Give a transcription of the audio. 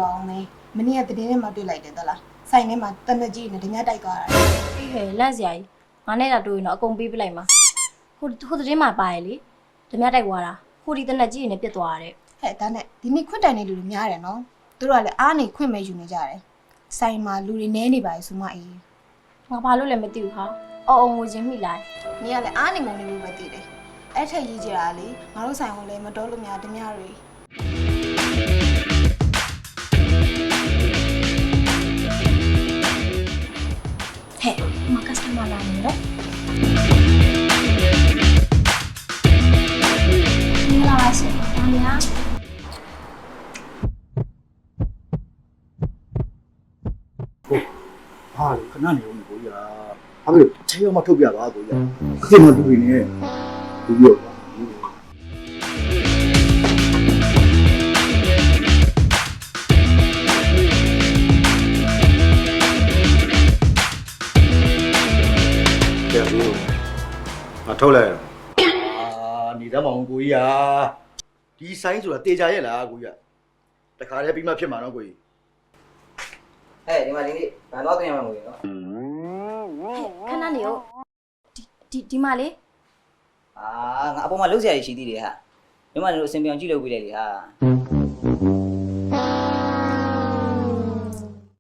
ပါအောင်မေမနေ့ကတည်င်းထဲမှာတွေ့လိုက်တယ်သလားဆိုင်ထဲမှာတနက်ကြီးနဲ့ဓမြတိုက်သွားတာ အေးဟဲ့လန့်စရာကြီးငါနဲ့တာတွေ့ရင်တော့အကုန်ပေးပလိုက်မှာဟိုသတင်းမှာပါရဲ့လေဓမြတိုက်သွားတာဟိုဒီတနက်ကြီးနဲ့ပြစ်သွားတဲ့ ဟဲ့ဒါနဲ့ဒီနေ့ခွင့်တိုင်နေလူတွေများတယ်နော်သူတို့ကလည်းအားနေခွင့်မဲ့ယူနေကြတယ်ဆိုင်မှာလူတွေနဲနေပါလေဆိုမှအေး ငါဘာလို့လဲမသိဘူးဟာအော်အောင်ငိုချင်းမိလိုက် နေကလည်းအားနေမုံနေလို့ပဲသိတယ်အဲ့ထက်ရေးကြတာလေငါတို့ဆိုင်ကိုလည်းမတော်လို့များဓမြတွေဟဲ့မကစတမာလာနေတော့မင်္ဂလာပါရှင်။ဒါများ ဟာခဏနေဦးကိုကြီးဟာဘာဖြစ်လို့ထဲရောက်မှထုတ်ပြပါကိုကြီးအစ်မတူနေနေဒီလိုပါကျေးဇူးမထုတ်လိုက်နေတတ်မအောင်ကိုကြီးဒီဆိုင်ဆိုတာတေချာရဲ့လားကိုကြီးတခါတည်းပြီးမှဖြစ်မှာနော်ကိုကြီး ဒီမှာလေးဘာတော့တင်ရမှာမဟုတ်ဘူးနော် ခဏနေဦးဒီမှာလေ ငါအပေါ်မှာလှုပ်ရှားရရှိသေးတယ်ဟာညီမတို့အစင်ပြောင်ကြည့်လို့ပြလိုက်လေဟာ